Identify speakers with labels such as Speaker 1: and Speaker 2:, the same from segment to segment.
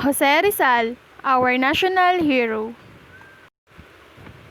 Speaker 1: Jose Rizal, our national hero.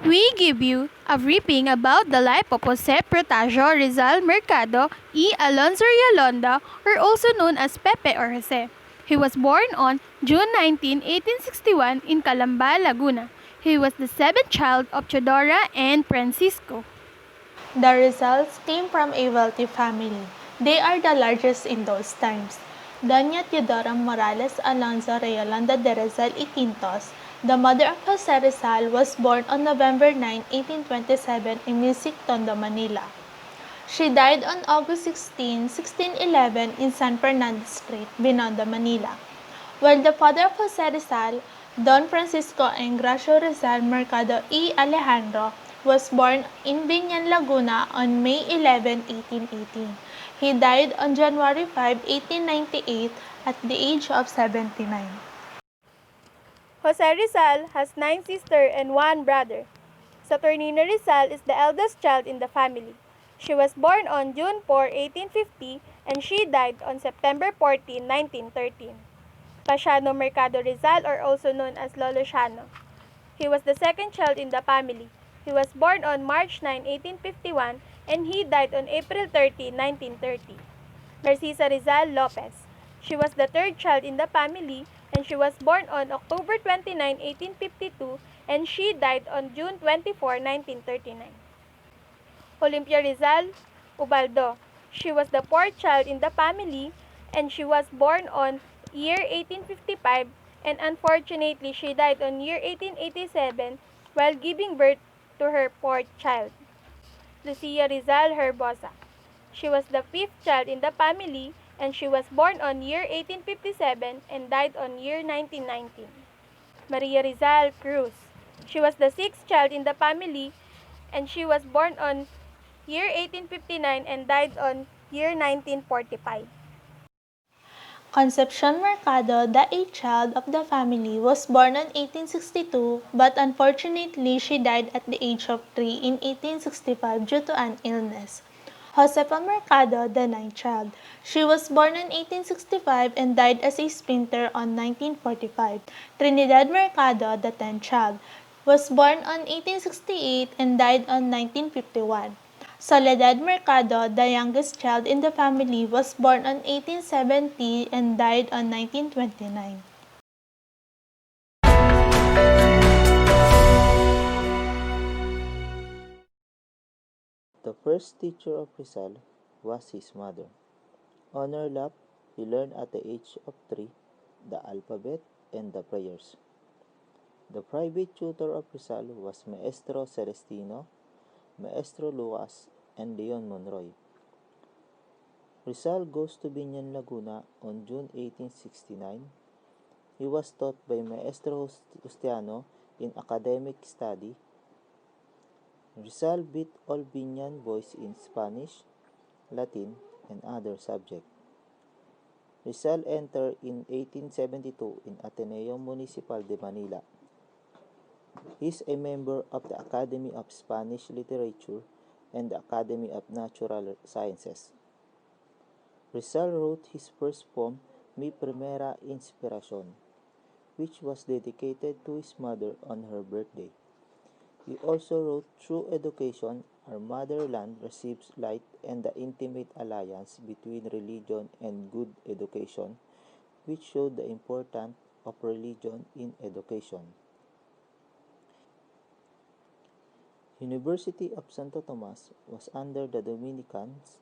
Speaker 1: We give you a briefing about the life of Jose Protasio Rizal Mercado y Alonso Yolanda, or also known as Pepe or Jose. He was born on June 19, 1861 in Calamba, Laguna. He was the seventh child of Chodora and Francisco.
Speaker 2: The Rizals came from a wealthy family. They are the largest in those times. Doña Teodora Morales Alonso Yolanda de Rizal y Quintos, the mother of Jose Rizal, was born on November 9, 1827 in Music Tondo, Manila. She died on August 16, 1611 in San Fernando Street, Binondo, Manila. While the father of Jose Rizal, Don Francisco Engracio Rizal Mercado y Alejandro, was born in Binyan, Laguna on May 11, 1818. He died on January 5, 1898 at the age of 79.
Speaker 1: Jose Rizal has 9 sisters and 1 brother. Saturnino Rizal is the eldest child in the family. She was born on June 4, 1850 and she died on September 14, 1913. Pasiano Mercado Rizal, or also known as Lolo Siano. He was the second child in the family. He was born on March 9, 1851 and he died on April 30, 1930. Narcisa Rizal Lopez. She was the third child in the family and she was born on October 29, 1852 and she died on June 24, 1939. Olympia Rizal Ubaldo. She was the fourth child in the family and she was born on year 1855 and unfortunately she died on year 1887 while giving birth to her fourth child. Lucia Rizal Herbosa. She was the fifth child in the family and she was born on year 1857 and died on year 1919. Maria Rizal Cruz. She was the sixth child in the family and she was born on year 1859 and died on year 1945.
Speaker 2: Concepcion Mercado, the eighth child of the family, was born in 1862, but unfortunately she died at the age of 3 in 1865 due to an illness. Josefa Mercado, the ninth child. She was born in 1865 and died as a spinster on 1945. Trinidad Mercado, the tenth child, was born on 1868 and died on 1951. Soledad Mercado, the youngest child in the family, was born on 1870 and died on 1929.
Speaker 3: The first teacher of Rizal was his mother. On her lap, he learned at the age of 3 the alphabet and the prayers. The private tutor of Rizal was Maestro Celestino, Maestro Lucas, and Leon Monroy. Rizal goes to Binyan, Laguna on June 1869. He was taught by Maestro Justiano in academic study. Rizal beat all Binyan boys in Spanish, Latin, and other subjects. Rizal entered in 1872 in Ateneo Municipal de Manila. He is a member of the Academy of Spanish Literature and the Academy of Natural Sciences. Rizal wrote his first poem, Mi Primera Inspiración, which was dedicated to his mother on her birthday. He also wrote True Education, Our Motherland Receives Light, and the Intimate Alliance Between Religion and Good Education, which showed the importance of religion in education. University of Santo Tomas was under the Dominicans.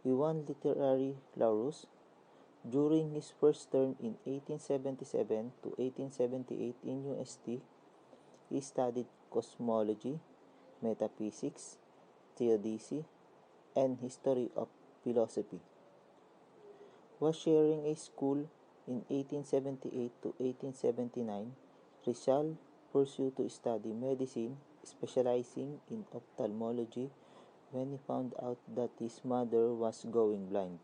Speaker 3: He won literary laurels. During his first term in 1877 to 1878 in UST, he studied cosmology, metaphysics, theodicy, and history of philosophy. While sharing a school in 1878 to 1879, Rizal pursued to study medicine, specializing in ophthalmology when he found out that his mother was going blind.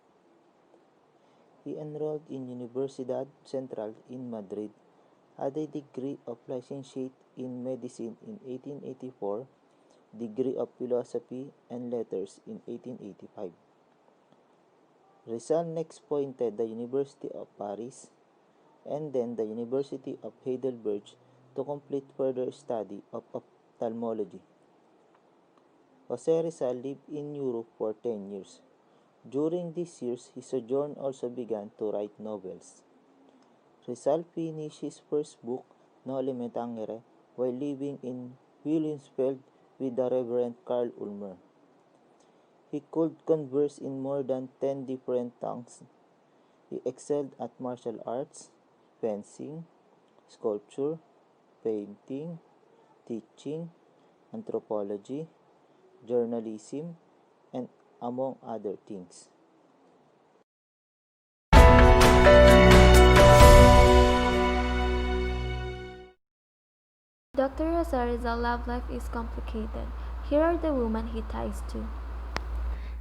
Speaker 3: He enrolled in Universidad Central in Madrid, had a degree of licentiate in medicine in 1884, degree of philosophy and letters in 1885. Rizal next appointed the University of Paris, and then the University of Heidelberg to complete further study of ophthalmology. Jose Rizal lived in Europe for 10 years. During these years, his sojourn also began to write novels. Rizal finished his first book, Noli Me Tangere, while living in Williamsfeld with the Reverend Carl Ulmer. He could converse in more than 10 different tongues. He excelled at martial arts, fencing, sculpture, painting, teaching, anthropology, journalism, and among other things.
Speaker 4: Dr. Rosari's love life is complicated. Here are the women he ties to.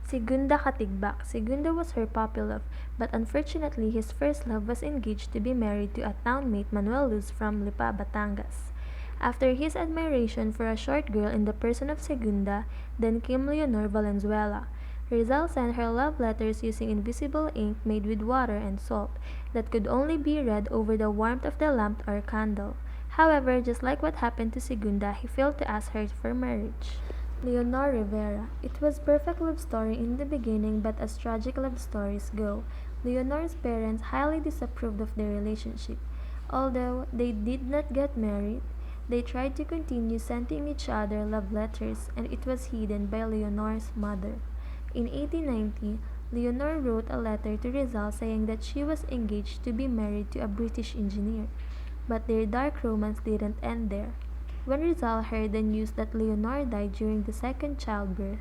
Speaker 4: Segunda Katigbak. Segunda was her puppy love, but unfortunately his first love was engaged to be married to a townmate Manuel Luz from Lipa, Batangas. After his admiration for a short girl in the person of Segunda, then came Leonor Valenzuela. Rizal sent her love letters using invisible ink made with water and salt that could only be read over the warmth of the lamp or candle. However, just like what happened to Segunda, he failed to ask her for marriage. Leonor Rivera. It was perfect love story in the beginning, but as tragic love stories go, Leonor's parents highly disapproved of their relationship. Although they did not get married, they tried to continue sending each other love letters, and it was hidden by Leonor's mother. In 1890, Leonor wrote a letter to Rizal saying that she was engaged to be married to a British engineer. But their dark romance didn't end there. When Rizal heard the news that Leonor died during the second childbirth,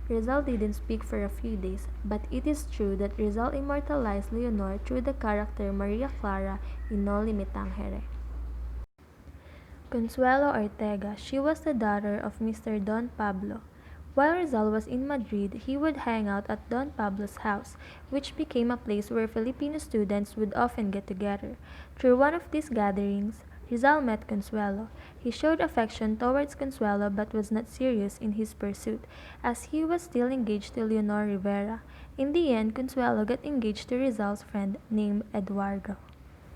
Speaker 4: Rizal didn't speak for a few days, but it is true that Rizal immortalized Leonor through the character Maria Clara in Noli Me Tangere. Consuelo Ortega. She was the daughter of Mr. Don Pablo. While Rizal was in Madrid, he would hang out at Don Pablo's house, which became a place where Filipino students would often get together. Through one of these gatherings, Rizal met Consuelo. He showed affection towards Consuelo but was not serious in his pursuit, as he was still engaged to Leonor Rivera. In the end, Consuelo got engaged to Rizal's friend named Eduardo.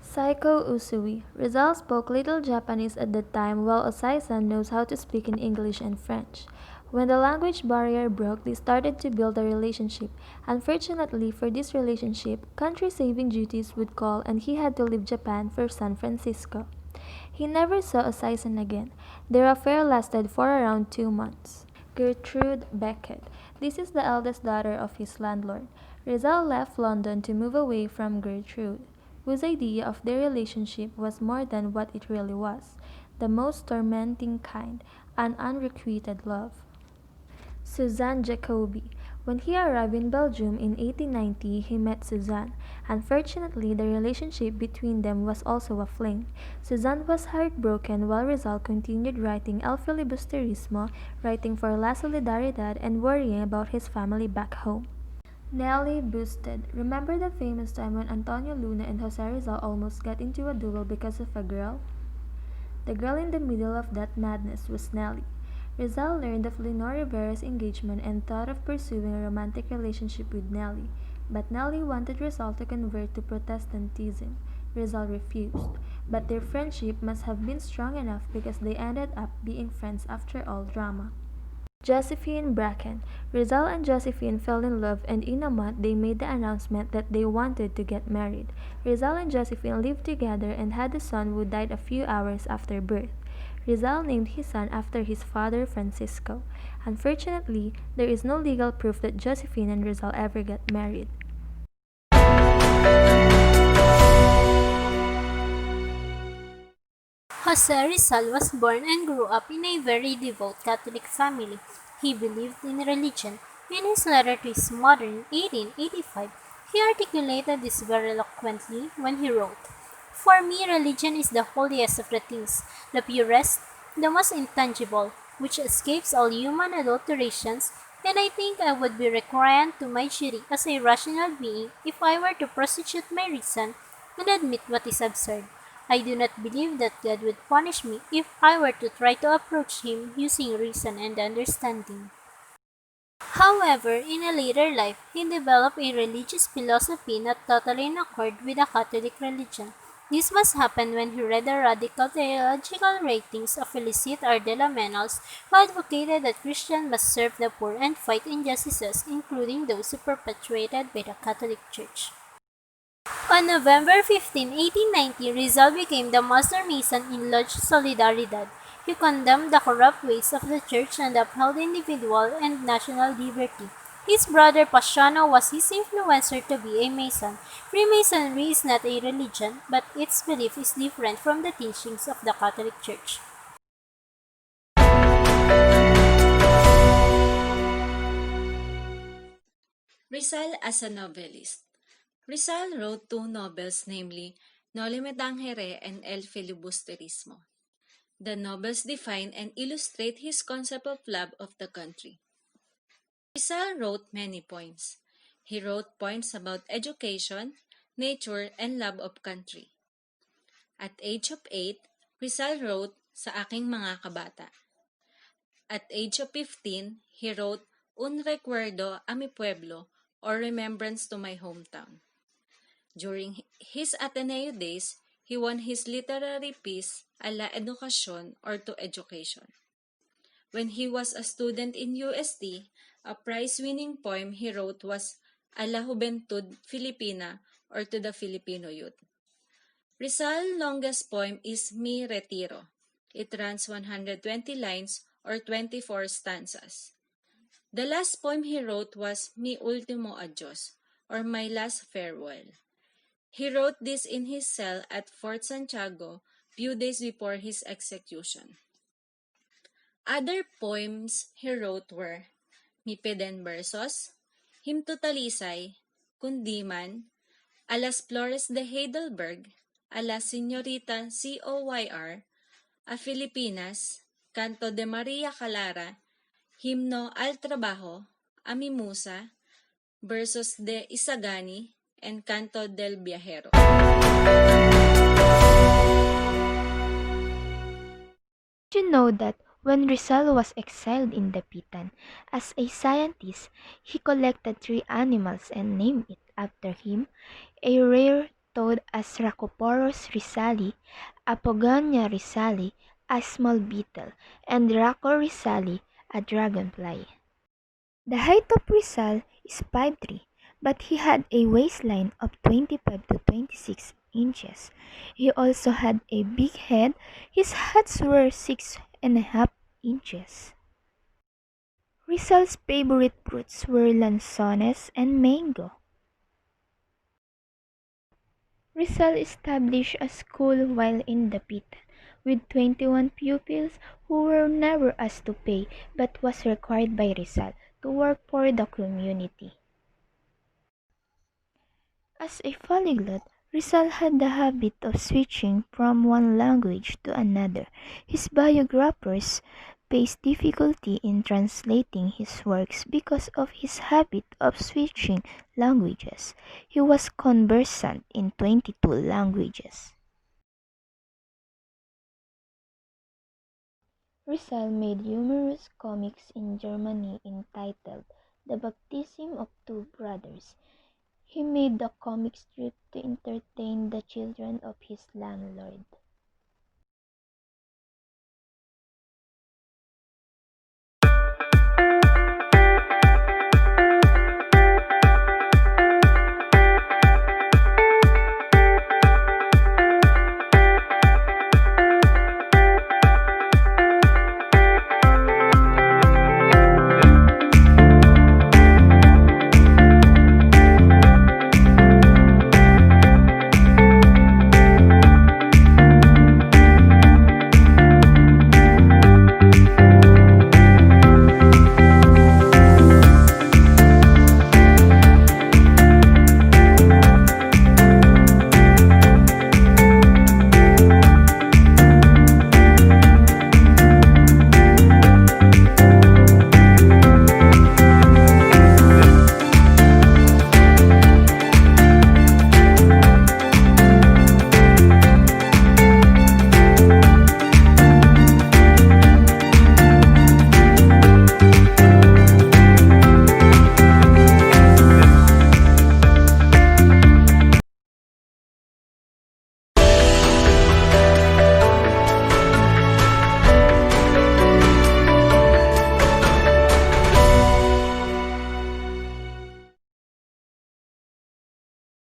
Speaker 4: Saiko Usui. Rizal spoke little Japanese at the time while Osai-san knows how to speak in English and French. When the language barrier broke, they started to build a relationship. Unfortunately for this relationship, country-saving duties would call and he had to leave Japan for San Francisco. He never saw Osai-san again. Their affair lasted for around 2 months. Gertrude Beckett. This is the eldest daughter of his landlord. Rizal left London to move away from Gertrude, whose idea of their relationship was more than what it really was, the most tormenting kind, an unrequited love. Suzanne Jacobi. When he arrived in Belgium in 1890, he met Suzanne. Unfortunately, the relationship between them was also a fling. Suzanne was heartbroken while Rizal continued writing El Filibusterismo, writing for La Solidaridad, and worrying about his family back home. Nelly Boosted. Remember the famous time when Antonio Luna and Jose Rizal almost got into a duel because of a girl? The girl in the middle of that madness was Nelly. Rizal learned of Leonor Rivera's engagement and thought of pursuing a romantic relationship with Nelly, but Nelly wanted Rizal to convert to Protestantism. Rizal refused, but their friendship must have been strong enough because they ended up being friends after all drama. Josephine Bracken. Rizal and Josephine fell in love, and in a month they made the announcement that they wanted to get married. Rizal and Josephine lived together and had a son who died a few hours after birth. Rizal named his son after his father Francisco. Unfortunately, there is no legal proof that Josephine and Rizal ever got married.
Speaker 5: Jose Rizal was born and grew up in a very devout Catholic family. He believed in religion. In his letter to his mother in 1885, he articulated this very eloquently when he wrote, "For me, religion is the holiest of the things, the purest, the most intangible, which escapes all human adulterations, and I think I would be recreant to my duty as a rational being if I were to prostitute my reason and admit what is absurd. I do not believe that God would punish me if I were to try to approach Him using reason and understanding." However, in a later life, he developed a religious philosophy not totally in accord with the Catholic religion. This must happen when he read the radical theological writings of Felicitar de la Menals, who advocated that Christians must serve the poor and fight injustices, including those perpetuated by the Catholic Church. On November 15, 1890, Rizal became the master mason in Lodge Solidaridad. He condemned the corrupt ways of the church and upheld individual and national liberty. His brother Paciano was his influencer to be a Mason. Freemasonry is not a religion, but its belief is different from the teachings of the Catholic Church.
Speaker 6: Rizal as a novelist. Rizal wrote two novels, namely Noli Me Tangere and El Filibusterismo. The novels define and illustrate his concept of love of the country. Rizal wrote many poems. He wrote poems about education, nature, and love of country. At age of 8, Rizal wrote Sa Aking Mga Kabata. At age of 15, he wrote Un Recuerdo a Mi Pueblo, or Remembrance to My Hometown. During his Ateneo days, he won his literary piece a la Educación, or To Education. When he was a student in USD, a prize-winning poem he wrote was A la Juventud Filipina, or To the Filipino Youth. Rizal's longest poem is Mi Retiro. It runs 120 lines or 24 stanzas. The last poem he wrote was Mi Ultimo Adios, or My Last Farewell. He wrote this in his cell at Fort Santiago few days before his execution. Other poems he wrote were Mi Peden Versos, Hymn to Talisay, Kundiman, A las Flores de Heidelberg, A la Señorita COYR, A Filipinas, Canto de Maria Clara, Himno al Trabajo, A Mi Musa, Versos de Isagani, and Canto del Viajero.
Speaker 7: Did you know that when Rizal was exiled in Dapitan, as a scientist, he collected 3 animals and named it after him? A rare toad as Rhacoporus rizali, Apogonia rizali, a small beetle, and Rhaco rizali, a dragonfly. The height of Rizal is 5'3", but he had a waistline of 25 to 26 inches. He also had a big head. His hats were 6.5 inches. Rizal's favorite fruits were lanzones and mango. Rizal established a school while in Dapitan with 21 pupils who were never asked to pay but was required by Rizal to work for the community. As a polyglot, Rizal had the habit of switching from one language to another. His biographers faced difficulty in translating his works because of his habit of switching languages. He was conversant in 22 languages. Rizal made humorous comics in Germany entitled The Baptism of Two Brothers. He made the comic strip to entertain the children of his landlord.